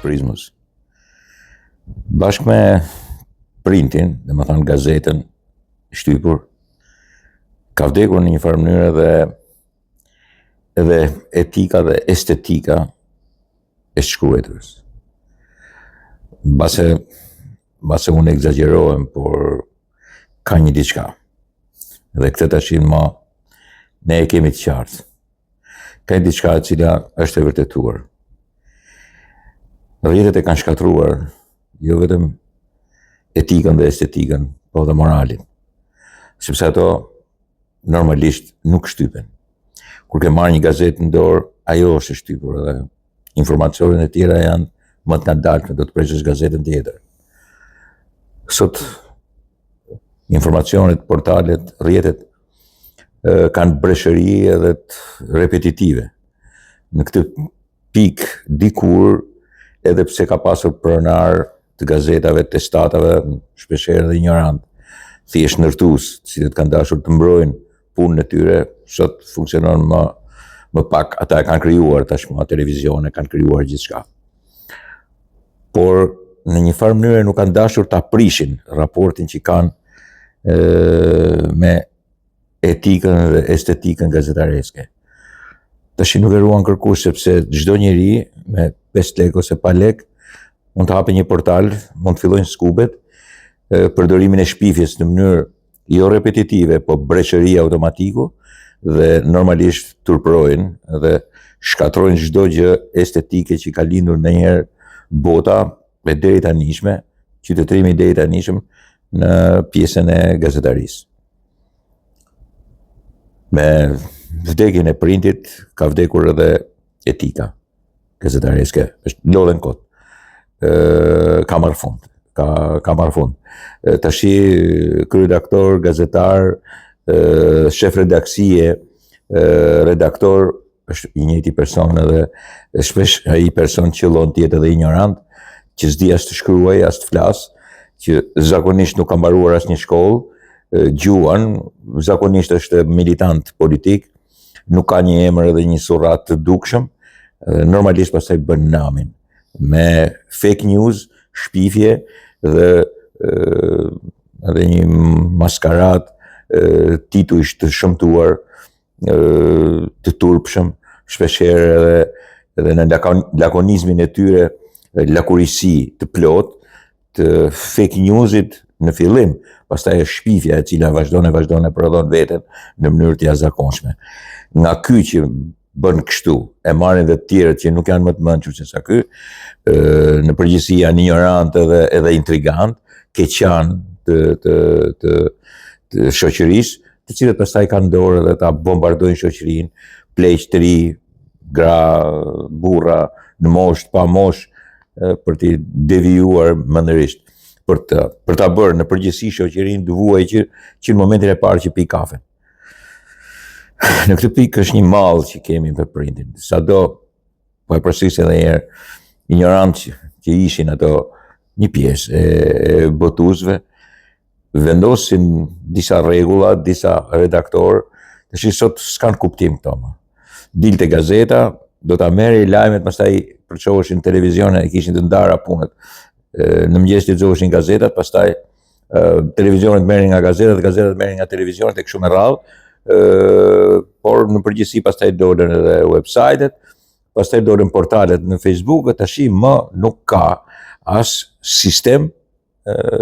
Prizmës. Bashkë me printin, dhe më thanë gazetën shtypur, ka vdekur në një farë mënyrë edhe etika dhe estetika e shkrueturës. Base unë egzagerohem, por ka një diçka. Dhe këtë tashin ma ne e kemi të qartë. Ka një diçka e cila është e vërtetuar. Rrjetet e kanë shkatruar jo vetëm etikën dhe estetikën, po dhe moralin. Sepse ato normalisht nuk shtypen. Kur ke marrë një gazetë në dorë, ajo është e shtypur dhe informacionet e tjera janë më të ngadalshme, do të preshësh gazetën tjetër. Sot informacionet, portalet, rrjetet kanë breshëri edhe të repetitive. Në këtë pikë dikur, edhe pse ka pasur pronar të gazetave, testatave, shpeshherë dhe ignorant, thjesht ndërtues, të cilët kanë dashur të mbrojnë punën e tyre, sot funksionon më pak, ata e kanë krijuar tashmë televizione, kanë krijuar gjithçka. Por në një farë mënyrë nuk kanë dashur ta prishin raportin që kanë me etikën dhe estetikën gazetareske. Tash nuk e ruan kërkush, sepse çdo njeri me 5 lekë ose pa lekë mund të hapë një portal, mund të fillojnë skubet, përdorimin e shpifjes në mënyrë jo repetitive, po breshëri automatiku, dhe normalisht turprojnë dhe shkatrojnë çdo gjë estetike që ka lindur ndonjëherë bota me deri tanishme, qytetërimi deri tanishëm në pjesën e gazetarisë. Me vdekjen e printit ka vdekur edhe etika gazetareske, është lodhen kot. Ka marrë fund. Ka marrë fund. Tashi kryeredaktor, gazetar, shef redaksie, redaktor është i njëjti person edhe shpesh ai person qëllon të jetë edhe ignorant, që s'di as të shkruaj, as të flas, që zakonisht nuk ka mbaruar asnjë shkollë, gjuan, zakonisht është militant politik, nuk ka një emër edhe një surrat të dukshëm, normalisht pastaj bën namin me fake news, shpifje dhe një maskarat, tituj të shëmtuar, të turpshëm, shpeshherë edhe në lakonizmin e tyre, lakurisi të plot, të fake newsit në fillim, pastaj është shpifja e cila vazhdon e prodhon veten në mënyrë të jashtëzakonshme. Nga ky që bën kështu, e marrin dhe të tjerët që nuk janë më të mençur se sa ky, në përgjithësi janë ignorant edhe intrigant, keqan të shoqërisë, të cilët pastaj kanë dorë dhe ta bombardojnë shoqërinë, pleq të ri, gra, burra, në moshë, pa moshë, për t'i devijuar mëndërisht, për ta bërë në përgjithësi shoqërinë të vuajtje që në momentin e parë që pi kafen. Në këtë pikë është një mall që kemi për printin. Sado, po e përsëris edhe një herë, ignorant që ishin ato një pjesë e botuesve, vendosin disa rregulla, disa redaktorë, tash sot s'kan kuptim këto më. Dilte gazeta, do ta merri lajmet, pastaj përçoheshin televizion, e kishin të ndara punët. Në mëngjes lexoheshin gazetat, pastaj televizionet merrin nga gazetat, gazetat merrin nga televizionet e kështu me radhë. Por në përgjithësi pastaj dolën edhe website-et, pastaj dolën portalet në Facebook, tash më nuk ka as sistem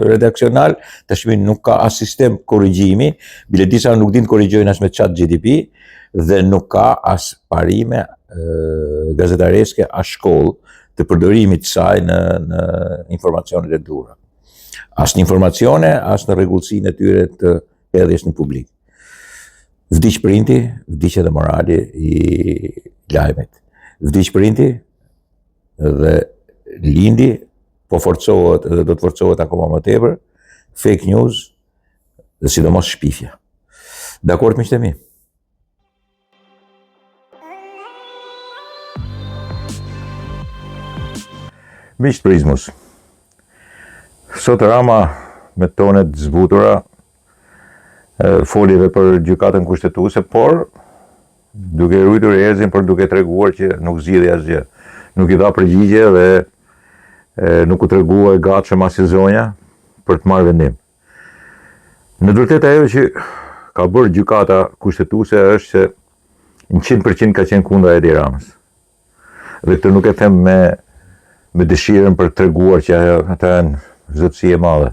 redaksional, tash nuk ka as sistem korrigjimi, bile disa nuk din të korrigjojnë as me ChatGPT, dhe nuk ka as parime gazetareske, as shkollë të përdorimit të saj në informacionet e duhura. As në informacione, as në rregullsinë e tyre të hedhjes në publik. Vdiq printi, vdiq edhe morali i lajmet. Vdiq printi dhe lindi, po forcohet dhe do të forcohet akoma më tepër, fake news dhe sidomos shpifja. Dakord, miqtë mi? Miqtë Prizmës, sot Rama me tonet zbutura foli edhe për gjykatën kushtetuese, por duke ruajtur erzin, por duke treguar që nuk zgjidhej asgjë. Nuk i dha përgjigje dhe nuk u tregua e gatshëm as si zonja për të marrë vendim. Në të vërtetë ajo që ka bërë gjykata kushtetuese është se 100% ka qenë kundër Edi Ramës. Dhe këtë nuk e them me dëshirën për të treguar që ata janë zotësi e madhe.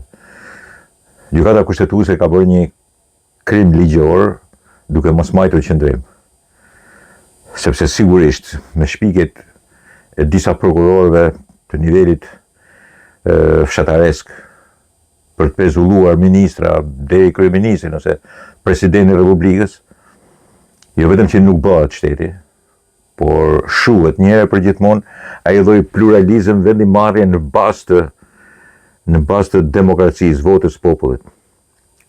Gjykata kushtetuese ka bërë një krim ligjor duke mos mbajtur qëndrim. Sepse sigurisht me shpikjet e disa prokurorëve të nivelit fshataresk për të pezulluar ministra deri kryeministrin ose presidentin e Republikës, jo vetëm që nuk bëhet shteti, por shuhet një herë për gjithmonë ai lloj pluralizëm vendimarrje në bazë të demokracisë, votës popullit.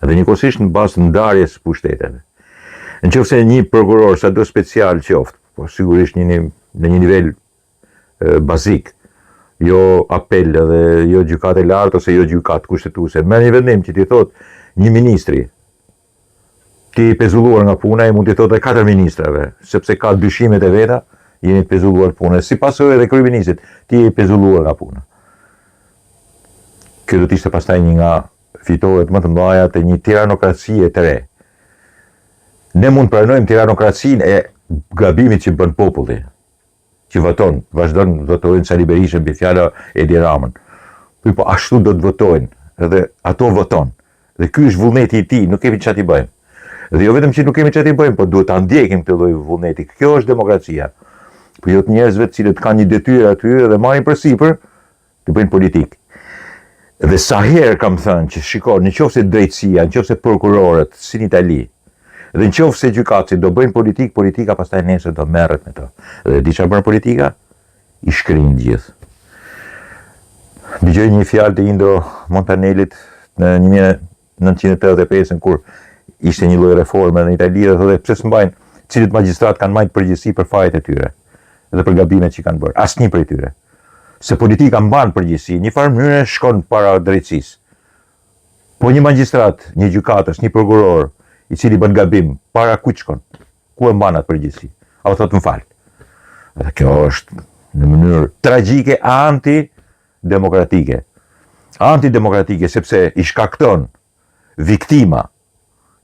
Dhe njëkohësisht në bazë të ndarjes pushteteve. Nëse një prokuror sado special qoftë, po sigurisht në një nivel bazik, jo apel dhe jo gjykatë e lartë ose jo gjykatë kushtetuese, merr një vendim që t'i thotë një ministri ti pezulluar nga puna, i mund t'i thotë 4 ministrave, sepse ka dyshimet e veta, jeni pezulluar puna. Si pasojë edhe kryeministit, ti je pezulluar nga puna. Kjo do të ishte pastaj një nga fitoret më të mëdha të një tiranokracie të re. Ne mund pranojmë tiranokracinë e gabimit që bën populli, që voton, vazhdon të votojnë Sali Berisha mbi fjala Edi Ramën. Po ashtu do të votojnë, edhe ato voton. Dhe ky është vullneti i tij, nuk kemi çfarë t'i bëjmë. Dhe jo vetëm që nuk kemi çfarë t'i bëjmë, po duhet ta ndjekim këtë lloj vullneti. Kjo është demokracia. Po jo të njerëzve të cilët kanë një detyrë aty dhe marrin përsipër të bëjnë politikë. Dhe sa herë kam thënë që shiko, nëse drejtësia, nëse prokurorët, si në Itali, dhe nëse gjykatësit do bëjnë politikë, politika pastaj nesër do merret me to. Dhe di çfarë bën politika? I shkrin gjithë. Dëgjoj një fjalë të Indro Montanelit në 1985 kur ishte një lloj reforme në Itali dhe thotë pse s'mbajnë, cilët magjistrat kanë marrë përgjegjësi për fajet e tyre dhe për gabimet që kanë bërë. Asnjë prej tyre. Se politika mban përgjegjësi, një farë mënyrë shkon para drejtësisë. Po një magjistrat, një gjykatës, një prokuror i cili bën gabim, para kujt shkon? Ku e mban atë përgjegjësi? Apo thotë më fal. Dhe kjo është në mënyrë tragjike antidemokratike. Antidemokratike sepse i shkakton viktima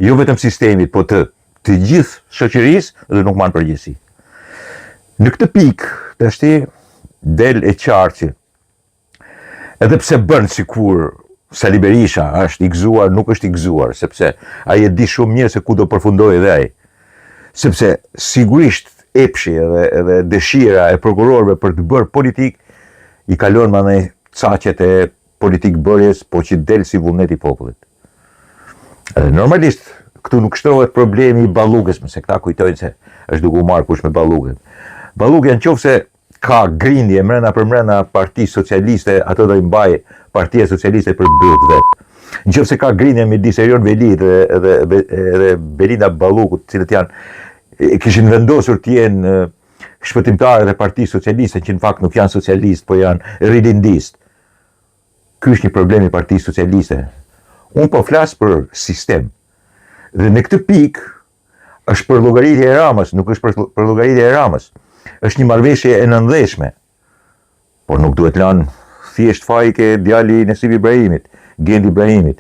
jo vetëm sistemit, po të gjithë shoqërisë dhe nuk mban përgjegjësi. Në këtë pikë, tashti del e qartë që edhe pse bën sikur Sali Berisha është i gëzuar, nuk është i gëzuar, sepse ai e di shumë mirë se ku do përfundojë edhe ai. Sepse sigurisht epshi edhe dëshira e prokurorëve për të bërë politikë i kalon mandej caqet e politikë bërjes, po që del si vullneti i popullit. Normalisht këtu nuk shtrohet problemi i Ballukës, se këta kujtojnë se është duke u marrë kush me Ballukën. Ballukja nëse ka grindje mrena për mrena Partisë Socialiste, ato do i mbaj Partia Socialiste për byt vetë. Nëse ka grindje midis Erion Velit dhe Belinda Ballukut, cilët kishin vendosur të jenë shpëtimtarët e Partisë Socialiste, që në fakt nuk janë socialistë, po janë rilindistë. Ky është një problem i Partisë Socialiste. Unë po flas për sistem. Dhe në këtë pikë është për llogaritje e Ramës, nuk është për llogaritje e Ramës. Është një marrëveshje e nëndeshme. Por nuk duhet lanë thjesht fajke djali Nesip Ibrahimit, Gendi Ibrahimit.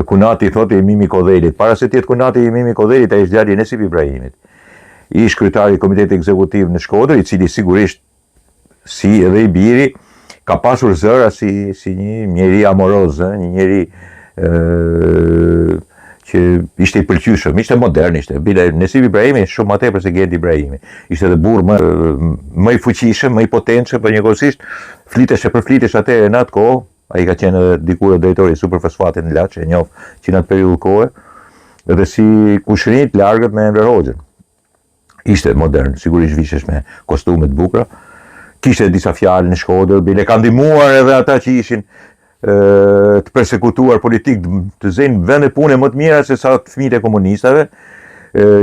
Kunati thotë i Mimi Kodhelit. Para se të jetë kunati i Mimi Kodhelit, ai është djali Nesip Ibrahimit. Ish kryetari i Komitetit Ekzekutiv në Shkodër, i cili sigurisht si edhe i biri ka pasur zëra si një njeri amoroz, një njeri që ishte i pëlqyeshëm, ishte modern, ishte. Bile Nesip Ibrahimi shumë më tepër se Gendi Ibrahimi. Ishte edhe burr më i fuqishëm, më i potentshëm, por njëkohësisht flitesh atëherë në atë kohë, ai ka qenë edhe dikur drejtori i Superfosfatit në Laç, e njoh që në atë periudhë kohe, edhe si kushërinj largët me Enver Hoxhën. Ishte modern, sigurisht vishesh me kostume të bukura. Kishte disa fjalë në Shkodër, bile ka ndihmuar edhe ata që ishin të persekutuar politik të zënë vende pune më të mira se sa fëmijët e komunistave.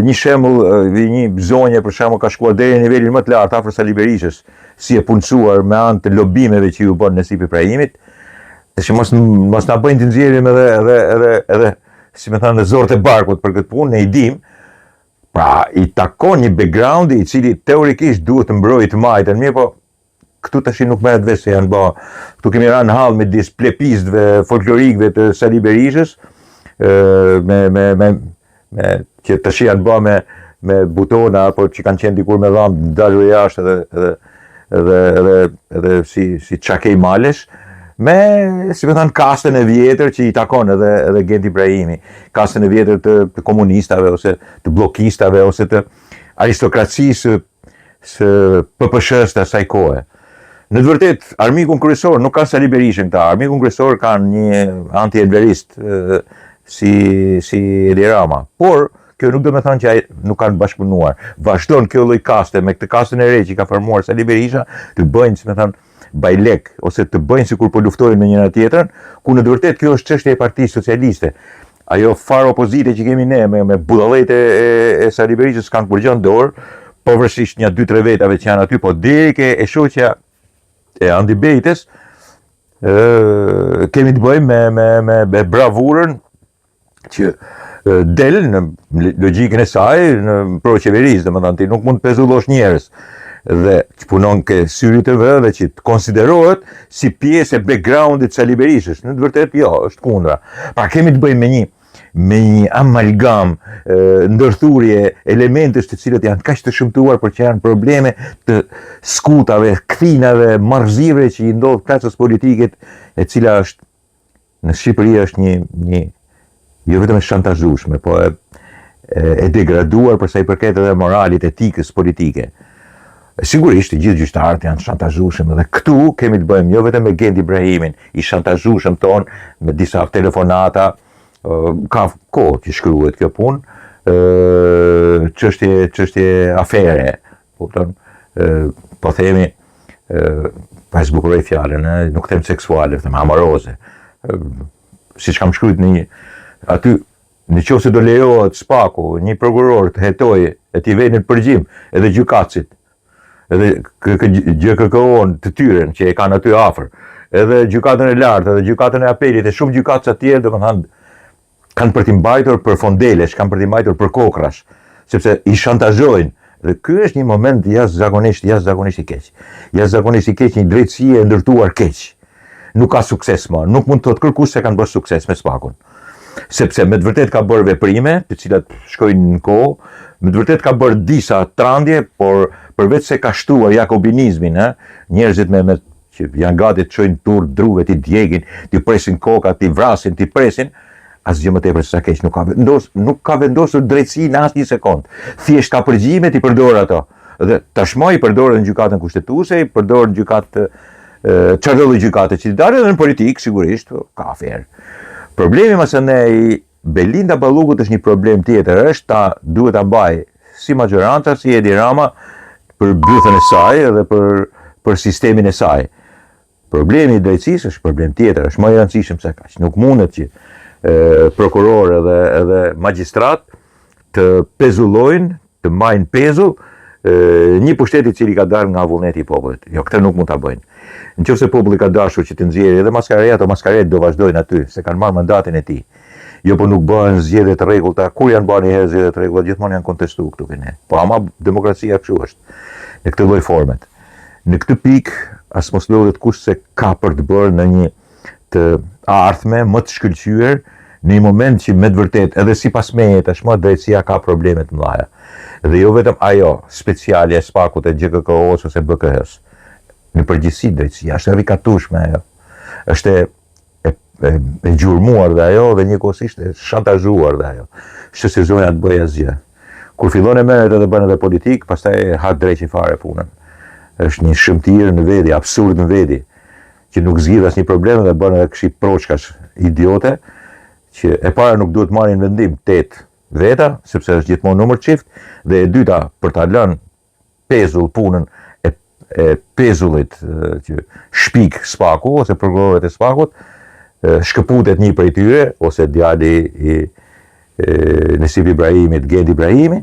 Një shembull, një zonje për shembull ka shkuar deri në nivelin më të lartë afër Sali Berishës, si e punësuar me anë të lobimeve që ju bën Nesip Ibrahimit, që mos na bëjnë të nxjerrim edhe si më thënë zorët e barkut për këtë punë, ne i dim. Pra, i takon një background i cili teorikisht duhet të mbrojë të majtën, mirë po këtu tash nuk merret vesh se janë bë. Këtu kemi rënë hall me dis plepistëve folklorikëve të Sali Berishës, me që tash janë bë me butona apo që kanë qenë dikur me dham dalur jashtë edhe si çakej malesh, me si më thënë kastën e vjetër që i takon edhe Genti Ibrahimi, kastën e vjetër të komunistave ose të bllokistave ose të aristokracisë së PPSH-s të asaj kohe. Në të vërtetë, armikun kryesor nuk ka Sali Berishën këta, armikun kryesor kanë një anti-enverist si Edi Rama, por kjo nuk do me thënë që ai nuk kanë bashkëpunuar. Vazhdon kjo lloj kaste me këtë kastën e re që ka formuar Sali Berisha të bëjnë, si me thënë, bajlek ose të bëjnë sikur po luftojnë me njëra tjetrën, ku në të vërtetë kjo është çështja e Partisë Socialiste. Ajo farë opozite që kemi ne me budallet e Sali Berishës kanë përgjën dorë, pavarësisht një 2-3 vetave që janë aty, po deri ke e shoqja e Andi Bejtes, kemi të bëjmë me bravurën që del në logjikën e saj në proqeverisë, domethënë ti nuk mund të pezullosh njerëz dhe që punon ke syri të vë dhe që të konsiderohet si pjesë e backgroundit Sali Berishës. Në të vërtetë jo, është kundra. Pra kemi të bëjmë me një amalgam ndërthurje elementës të cilët janë kaq të shëmtuar për që janë probleme të skutave, kthinave, marrëzire që i ndodh klasës politike, e cila është në Shqipëri është një jo vetëm e shantazhueshme, po e degraduar për sa i përket edhe moralit, etikës politike. Sigurisht të gjithë gjyqtarët janë shantazhueshëm dhe këtu kemi të bëjmë jo vetëm me Genti Ibrahimin, i shantazhueshëm ton me disa telefonata, ka kohë që shkruhet kjo punë, çështje afere, po themi, pa zbukuroj fjalën, nuk them seksuale, them amoroze. Siç kam shkruajtur në aty, në qoftë se do lejohet spaku, një prokuror të hetojë e t'i vënë në përgjim edhe gjykatësit, edhe GKK-on të tyren që e kanë aty afër, edhe gjykatën e lartë, edhe gjykatën e apelit, e shumë gjykatës atje, domethënë kanë për t'i mbajtur për fondelesh, kanë për t'i mbajtur për kokrash, sepse i shantazhojnë. Dhe ky është një moment jashtëzakonisht i keq. Jashtëzakonisht i keq, një drejtësi e ndërtuar keq. Nuk ka sukses më, nuk mund të thotë kërkues se kanë bërë sukses me spakun. Sepse me të vërtet ka bërë veprime, të cilat shkojnë në kohë, me të vërtet ka bërë disa trandje, por përveç se ka shtruar jakobinizmin, njerëzit që janë gati të çojnë turp druve, t'i djegin, t'i presin kokat, t'i vrasin, t'i presin, asgjë më tepër se sa keq nuk ka vendosur drejtësi në asnjë sekond. Thjesht ka përgjime t'i përdor ato. Dhe tashmë i përdorën në gjykatën kushtetuese, i përdorën në gjykatë çfarë lloj gjykate që dalin në politikë, sigurisht ka aferë. Problemi mësënej Belinda Ballugut është një problem tjetër, është ta duhet ta mbaj si magjoranta, si Edi Rama për bythën e saj dhe për sistemin e saj. Problemi i drejtësisë është problem tjetër, është më i rëndësishëm se kaq. Nuk mundet që prokuror edhe magjistrat të pezullojnë, të mbajnë pezull një pushtet i cili ka dalë nga vullneti i popullit. Jo, këtë nuk mund ta bëjnë. Nëse populli ka dashur që të nxjerrë edhe maskaret, ato maskaret do vazhdojnë aty, se kanë marrë mandatin e tij. Jo, po nuk bëhen zgjedhje të rregullta. Kur janë bërë një herë zgjedhje të rregullta, gjithmonë janë kontestuar këtu këne. Po ama demokracia kështu është. Në këtë lloj format. Në këtë pikë as mos lodhet kush se ka për të bërë në një të ardhme më të shkëlqyer në një moment që me të vërtetë edhe sipas meje tashmë drejtësia ka probleme të mëdha. Dhe jo vetëm ajo speciale e spakut e GKK-s ose BKH-s. Në përgjithësi drejtësia është e rikatueshme ajo. Është e gjurmuar dhe ajo dhe njëkohësisht e shantazhuar dhe ajo. Shqetësoja të bëjë asgjë. Kur fillon e merret edhe bën edhe politik, pastaj ha drejtë fare punën. Është një shëmtirë në vedi, absurd në vedi, që nuk zgjidh asnjë problem dhe bën edhe kështu proçkash idiote, që e para nuk duhet marrin vendim 8 veta, sepse është gjithmonë numër çift, dhe e dyta për ta lënë pezull punën e pezullit që shpik spaku ose prokurorët e spakut, shkëputet një prej tyre ose djali i Nesip Ibrahimit, Genti Ibrahimi,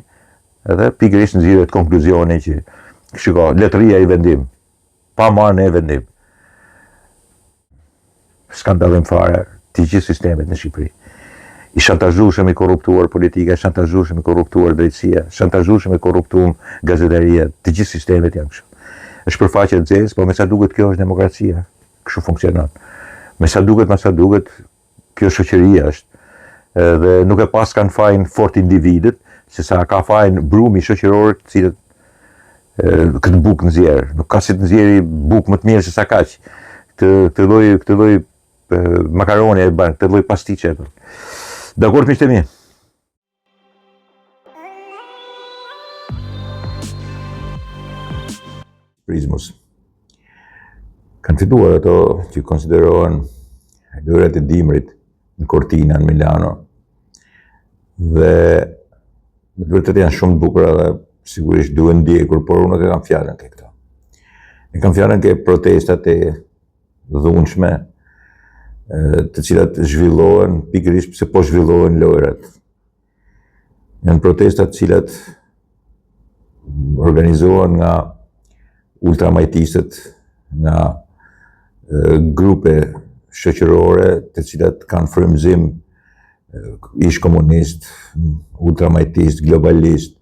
edhe pikërisht nxirret konkluzioni që shiko, letëria i vendim, pa marrë ne vendim. Skandallim fare të gjithë sistemet në Shqipëri. I shantazhueshëm, i korruptuar politika, shantazhueshëm, i korruptuar drejtësia, shantazhueshëm, i korruptuar gazeteria, të gjithë sistemet janë kështu. është përfaqe e zezë, po me sa duket kjo është demokracia. Kështu funksionon. Me sa duket, kjo shoqëria është. Dhe nuk e pas kanë fajin fort individet, se sa ka fajin brumi shoqëror, cilët këtë bukë nxjerr. Nuk ka si të nxjerrë bukë më të mirë se sa kaq. Këtë lloj makaroni e bën, këtë lloj pastiçe. Dakord, miqtë mi. Prizmus. Kanë filluar ato që konsiderohen lojrat e dimrit në Cortina, në Milano. Dhe me të vërtetë janë shumë të bukura dhe sigurisht duhen ndjekur, por unë nuk e kam fjalën ke këto. E kam fjalën ke protestat e dhunshme, të cilat zhvillohen pikërisht pse po zhvillohen lojrat. Janë protestat të cilat organizohen nga ultramajtistët, nga grupe shoqërore të cilat kanë frymëzim ish komunist, ultramajtist, globalist,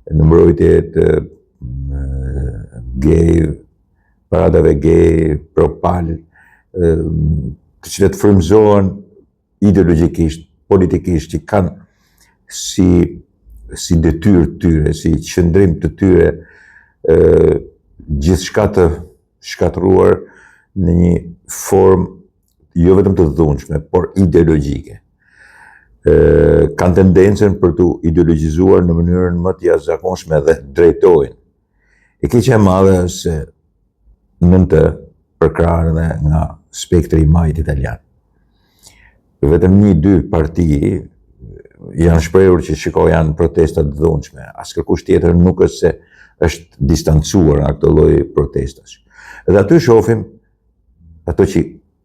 në mbrojtje të gay, paradave gay, pro-pal, të cilat frymëzohen ideologjikisht, politikisht, që kanë si detyrë të tyre, si qëndrim të tyre, gjithçka të shkatruar në një formë jo vetëm të dhunshme, por ideologjike. Kanë tendencën për të ideologjizuar në mënyrën më të jashtëzakonshme dhe drejtojnë. E keqja e madhe është se nën të përkrahën edhe nga spektri i majt italian. Vetëm 1-2 parti janë shprehur që janë protesta të dhunshme. Askush tjetër nuk është se është distancuar nga këtë lloj protestash. Edhe aty shohim ato që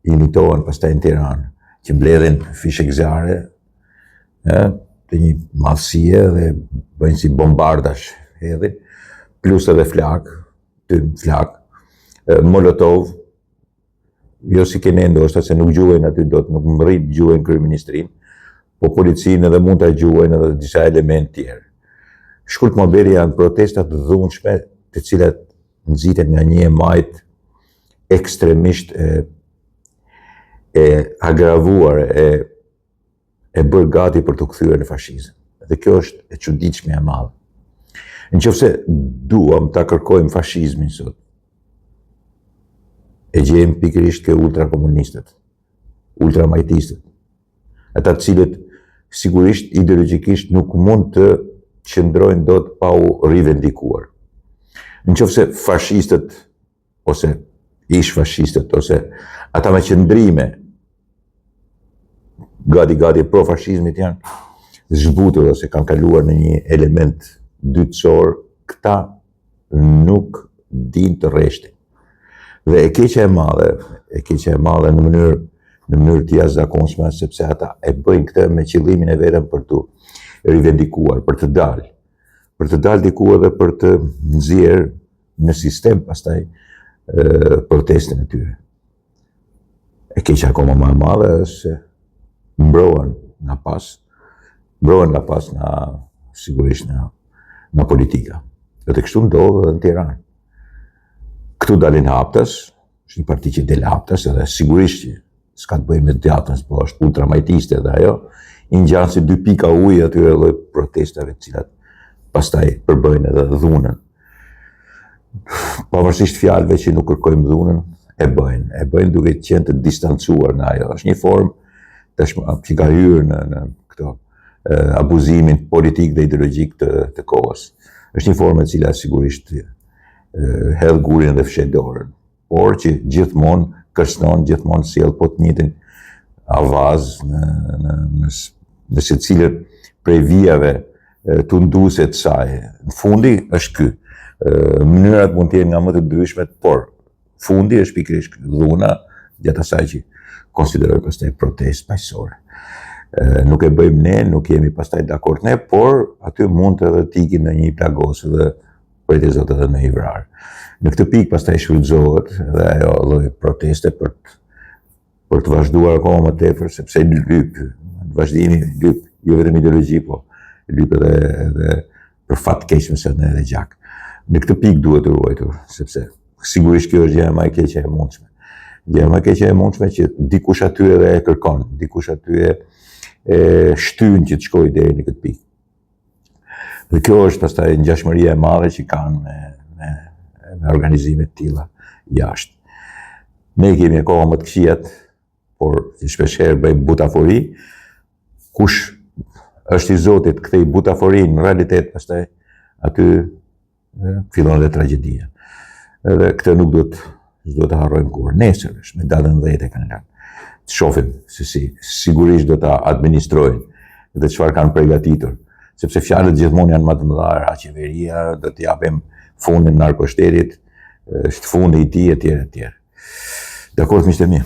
imitohen pastaj në Tiranë, që mbledhin fishek zjarre, të një madhësie dhe bëjnë si bombardash hedhin, plus edhe flak, molotov, jo si kene ndoshta se nuk gjuhojnë aty dot, nuk mërrit gjuhojnë kryeministrinë, po policinë edhe mund ta gjuhojnë edhe disa elementë tjerë. Shkurt më beri janë protestat të dhunshme, të cilat nxiten nga një majt ekstremisht e agravuar, e bërë gati për të kthyer në fashizëm. Dhe kjo është e çuditshme e madhe. Nëse duam ta kërkojmë fashizmin sot, e gjejmë pikërisht ke ultrakomunistët, ultramajtistët, ata të cilët sigurisht ideologjikisht nuk mund të qëndrojnë dot pa u rivendikuar. Nëse fashistët ose ish fashistët ose ata me qëndrime gati pro-fashizmit janë zhbutur ose kanë kaluar në një element dytësor, këta nuk din të rreshtin. Dhe e keqja e madhe në mënyrë të jashtëzakonshme, sepse ata e bëjnë këtë me qëllimin e vetëm për të rivendikuar, për të dalë diku edhe për të nxjerrë në sistem pastaj protestën e tyre. E keqja akoma më e madhe është se mbrohen nga pas nga sigurisht nga politika. Dhe kështu ndodh edhe në Tiranë. Këtu dalin Haptas, është një parti që del Haptas, edhe sigurisht që s'ka të bëjë me djatën, po është ultramajtiste dhe ajo, i ngjan si 2 pika ujë atyre lloj protestave të cilat pastaj përbëjnë edhe dhunën. Pavarësisht fjalëve që nuk kërkojmë dhunën, e bëjnë duke qenë të distancuar nga ajo. Është një formë që ka hyrë në këto abuzimin politik dhe ideologjik të kohës. Është një formë e cila sigurisht hedh gurin dhe fshet dorën, por që gjithmonë kërcënon, gjithmonë sjell po të njëjtin avaz në secilën prej vijave tunduese të saj. Në fundi është ky. Mënyrat mund të jenë nga më të ndryshmet, por fundi është pikërisht dhuna gjatë asaj që konsiderojmë pastaj protestë paqësore. Nuk e bëjmë ne, nuk jemi pastaj dakord ne, por aty mund edhe të ikin në një plagosë dhe prej të zotë edhe në një vrarë. Në këtë pikë pastaj shfrytëzohet edhe ajo lloj proteste për të vazhduar akoma më tepër, sepse vazhdimi lyp, jo vetëm ideologji, po lyp edhe për fat keq mësën edhe gjak. Në këtë pikë duhet të ruajtur, sepse sigurisht kjo është gjëja më e keqe e mundshme. Gjëja më e keqe e mundshme që dikush aty edhe e kërkon, dikush aty e shtyn që të shkojë deri në këtë pikë. Dhe kjo është pastaj ngjashmëria e madhe që kanë me organizime të tilla jashtë. Ne kemi akoma më të këqijat, por shpeshherë bëjmë butafori. Kush është i Zotit kthej butaforinë në realitet, pastaj aty fillon dhe tragjedia. Edhe këtë nuk duhet të harrojmë kur. Nesër është me datën 10 e kanë lënë. Të shohim se si sigurisht do ta administrojnë dhe çfarë kanë përgatitur. Sepse fjalët gjithmonë janë më të mëdha, qeveria do të japim fundin narkoshtetit, është fundi i tij etj. Dakor, miqtë mi.